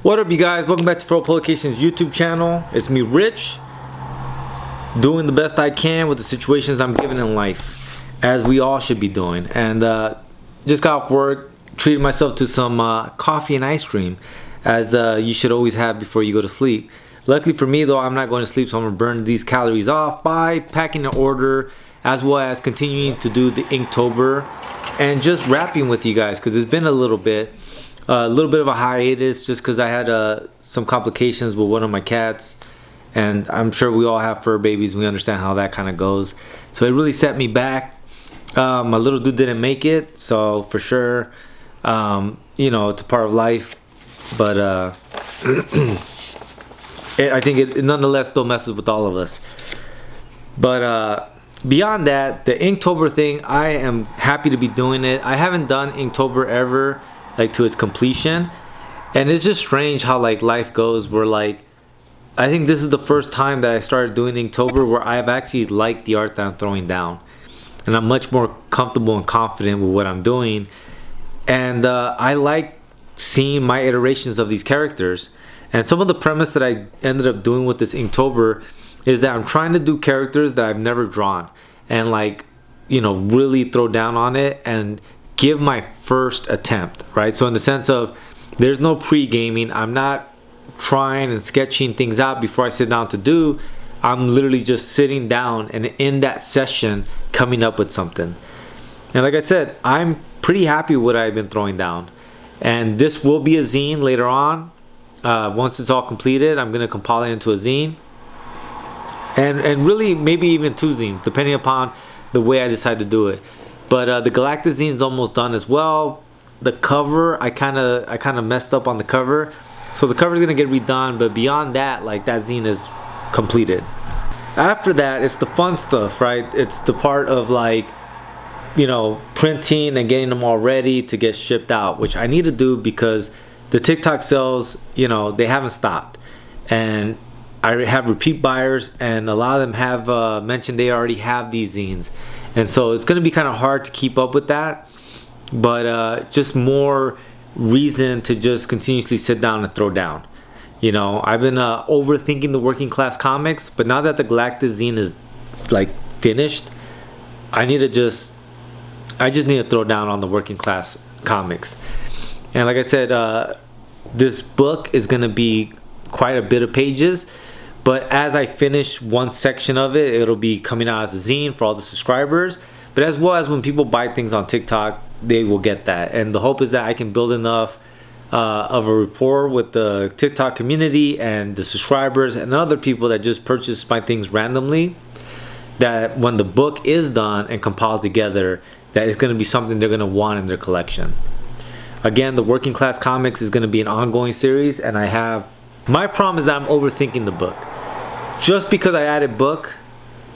What up, you guys? Welcome back to Pro Publications YouTube channel. It's me, Rich, doing the best I can with the situations I'm given in life, as we all should be doing. And just got off work, treated myself to some coffee and ice cream, as you should always have before you go to sleep. Luckily for me, though, I'm not going to sleep, so I'm gonna burn these calories off by packing an order, as well as continuing to do the Inktober and just rapping with you guys, because it's been a little bit of a hiatus, just because I had some complications with one of my cats, and I'm sure we all have fur babies. We understand how that kind of goes, so it really set me back. My little dude didn't make it, so for sure, it's a part of life, but I think it nonetheless still messes with all of us. But beyond that, the Inktober thing, I am happy to be doing it. I haven't done Inktober ever, like, to its completion, and it's just strange how like life goes, where like I think this is the first time that I started doing Inktober where I've actually liked the art that I'm throwing down, and I'm much more comfortable and confident with what I'm doing. And I like seeing my iterations of these characters. And some of the premise that I ended up doing with this Inktober is that I'm trying to do characters that I've never drawn, and like, really throw down on it and give my first attempt, right? So in the sense of, there's no pre-gaming. I'm not trying and sketching things out before I sit down to do. I'm literally just sitting down and in that session coming up with something. And like I said, I'm pretty happy with what I've been throwing down. And this will be a zine later on. Once it's all completed, I'm going to compile it into a zine. And really maybe even two zines, depending upon the way I decide to do it. But the Galactic Zine is almost done as well. The cover, I kind of messed up on the cover, so the cover is gonna get redone. But beyond that, like, that zine is completed. After that, it's the fun stuff, right? It's the part of like, printing and getting them all ready to get shipped out, which I need to do because the TikTok sales, they haven't stopped, and I have repeat buyers, and a lot of them have mentioned they already have these zines. And so it's going to be kind of hard to keep up with that, but just more reason to just continuously sit down and throw down. I've been overthinking the working class comics, but now that the Galactic Zine is like finished, I just need to throw down on the working class comics. And like I said, this book is going to be quite a bit of pages. But as I finish one section of it, it'll be coming out as a zine for all the subscribers. But as well as when people buy things on TikTok, they will get that. And the hope is that I can build enough of a rapport with the TikTok community and the subscribers and other people that just purchase my things randomly, that when the book is done and compiled together, that it's going to be something they're going to want in their collection. Again, the Working Class Comics is going to be an ongoing series, and my problem is that I'm overthinking the book. Just because I added book,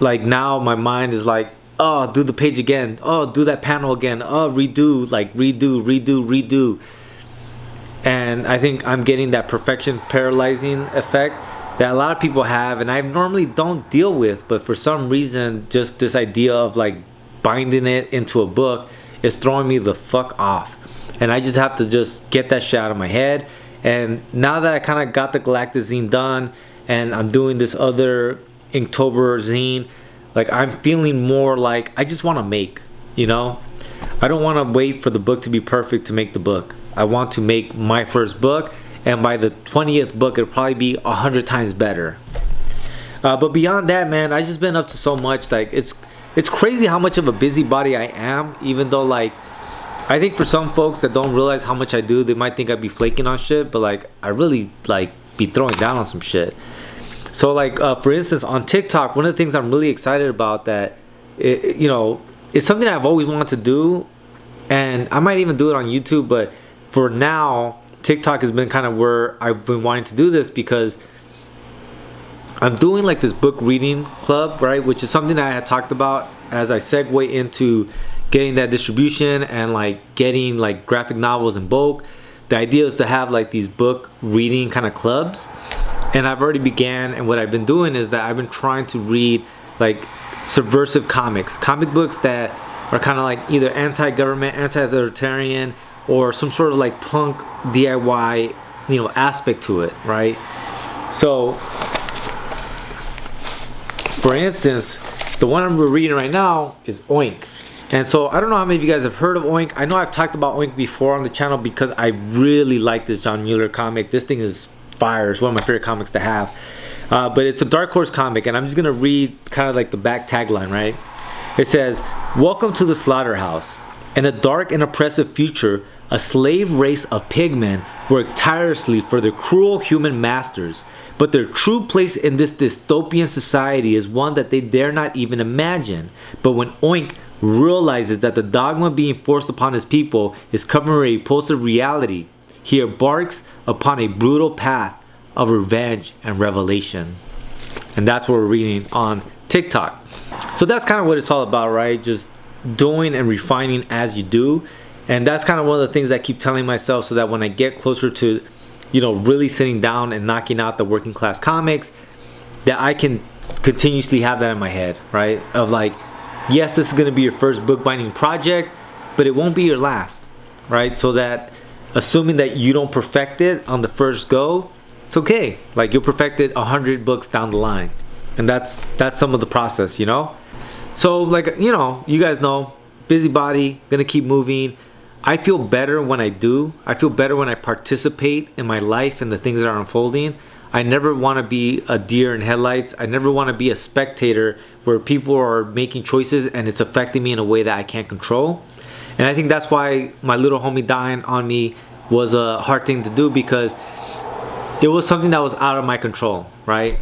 like, now my mind is like, oh, do the page again, oh, do that panel again, oh, redo. And I think I'm getting that perfection paralyzing effect that a lot of people have, and I normally don't deal with, but for some reason, just this idea of like binding it into a book is throwing me the fuck off. And I just have to just get that shit out of my head. And now that I kind of got the Galactic Zine done, and I'm doing this other Inktober zine, like, I'm feeling more like I just want to make, I don't want to wait for the book to be perfect to make the book. I want to make my first book, and by the 20th book, it'll probably be 100 times better. But beyond that, man, I just been up to so much. Like, it's crazy how much of a busybody I am, even though, like, I think for some folks that don't realize how much I do, they might think I'd be flaking on shit, but like, I really like be throwing down on some shit. So like, for instance, on TikTok, one of the things I'm really excited about that, it's something I've always wanted to do, and I might even do it on YouTube, but for now, TikTok has been kind of where I've been wanting to do this, because I'm doing like this book reading club, right? Which is something that I had talked about as I segue into getting that distribution and like getting like graphic novels in bulk. The idea is to have like these book reading kind of clubs, and I've already began. And what I've been doing is that I've been trying to read like subversive comic books that are kind of like either anti-government, anti-authoritarian, or some sort of like punk DIY aspect to it, right? So for instance, the one we're reading right now is Oink. And so I don't know how many of you guys have heard of Oink. I know I've talked about Oink before on the channel because I really like this John Mueller comic. This thing is fire. It's one of my favorite comics to have. But it's a Dark Horse comic, and I'm just gonna read kind of like the back tagline, right? It says, "Welcome to the slaughterhouse. In a dark and oppressive future, a slave race of pigmen work tirelessly for their cruel human masters. But their true place in this dystopian society is one that they dare not even imagine. But when Oink realizes that the dogma being forced upon his people is covering a repulsive reality, he embarks upon a brutal path of revenge and revelation." And that's what we're reading on TikTok. So that's kind of what it's all about, right? Just doing and refining as you do. And that's kind of one of the things that I keep telling myself, so that when I get closer to, really sitting down and knocking out the working class comics, that I can continuously have that in my head, right? Of like, yes, this is going to be your first bookbinding project, but it won't be your last, right? So that assuming that you don't perfect it on the first go, it's okay. Like, you'll perfect it 100 books down the line. And that's some of the process, So like, you guys know, busybody, gonna keep moving. I feel better when I do. I feel better when I participate in my life and the things that are unfolding. I never want to be a deer in headlights. I never want to be a spectator where people are making choices and it's affecting me in a way that I can't control. And I think that's why my little homie dying on me was a hard thing to do, because it was something that was out of my control, right?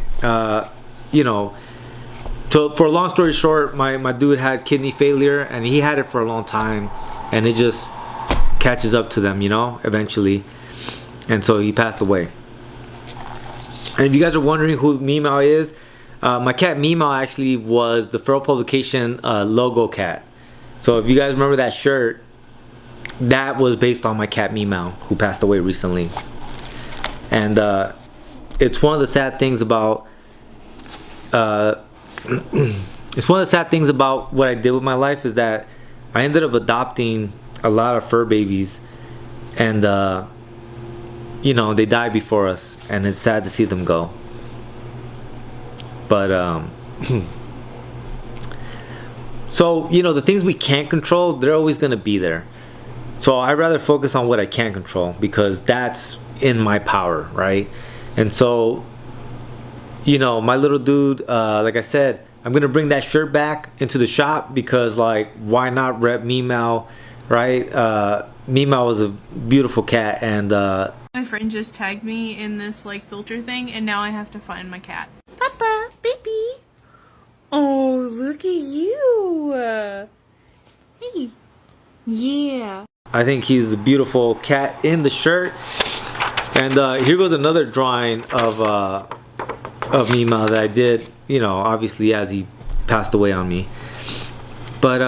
So for a long story short, my dude had kidney failure, and he had it for a long time, and it just catches up to them, eventually. And so he passed away. And if you guys are wondering who Meemaw is, my cat Meemaw actually was the Feral Publication logo cat. So if you guys remember that shirt, that was based on my cat Meemaw, who passed away recently. And it's one of the sad things about what I did with my life, is that I ended up adopting a lot of fur babies, and they died before us, and it's sad to see them go. But so the things we can't control, they're always going to be there. So I'd rather focus on what I can control, because that's in my power, right? And so my little dude, like I said, I'm gonna bring that shirt back into the shop, because like, why not rep Meemaw, right? Meemaw was a beautiful cat, and my friend just tagged me in this like filter thing, and now I have to find my cat. Papa, baby. Oh, look at you. Hey. Yeah. I think he's a beautiful cat in the shirt. And here goes another drawing of Meemaw that I did, obviously as he passed away on me. But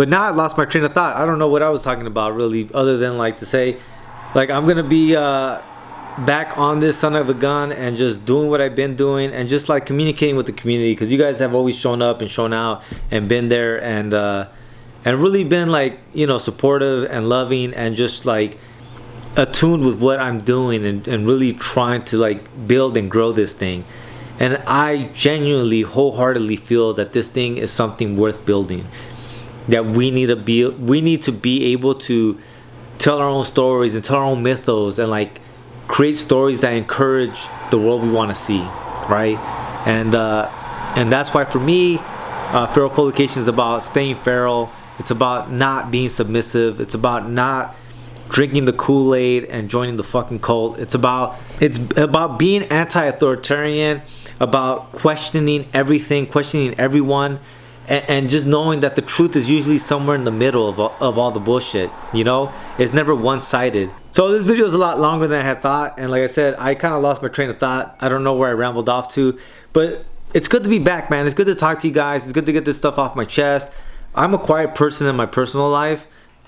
now I lost my train of thought. I don't know what I was talking about really, other than like to say, like, I'm gonna be back on this son of a gun and just doing what I've been doing, and just like communicating with the community, because you guys have always shown up and shown out and been there, and really been like, supportive and loving, and just like attuned with what I'm doing, and really trying to like build and grow this thing. And I genuinely, wholeheartedly feel that this thing is something worth building, that we need to be able to tell our own stories and tell our own mythos, and like create stories that encourage the world we want to see, right? And that's why for me, Feral Publication is about staying feral. It's about not being submissive. It's about not drinking the Kool-Aid and joining the fucking cult. It's about being anti-authoritarian, about questioning everything, questioning everyone, and just knowing that the truth is usually somewhere in the middle of all the bullshit. It's never one-sided. So this video is a lot longer than I had thought, and like I said, I kind of lost my train of thought. I don't know where I rambled off to, but it's good to be back, man. It's good to talk to you guys. It's good to get this stuff off my chest. I'm a quiet person in my personal life,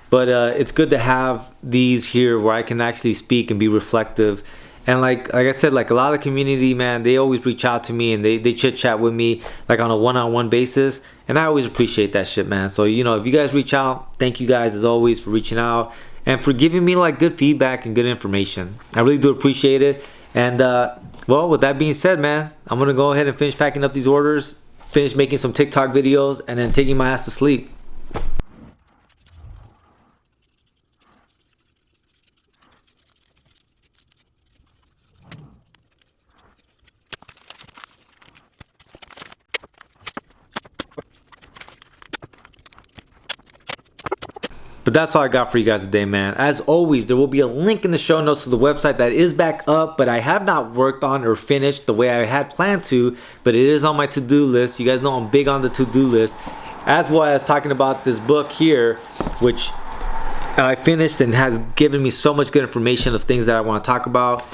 but it's good to have these here where I can actually speak and be reflective. And like I said, like a lot of the community, man, they always reach out to me, and they chit chat with me like on a one-on-one basis, and I always appreciate that shit, man. So if you guys reach out, thank you guys as always for reaching out and for giving me like good feedback and good information. I really do appreciate it. And well, with that being said, man, I'm gonna go ahead and finish packing up these orders, finish making some TikTok videos, and then taking my ass to sleep. But that's all I got for you guys today, man. As always, there will be a link in the show notes to the website that is back up, but I have not worked on or finished the way I had planned to, but it is on my to-do list. You guys know I'm big on the to-do list. As well as talking about this book here, which I finished and has given me so much good information of things that I want to talk about.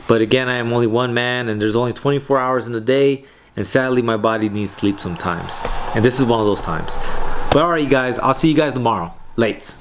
But again, I am only one man, and there's only 24 hours in a day, and sadly my body needs sleep sometimes. And this is one of those times. But alright, you guys, I'll see you guys tomorrow. Late.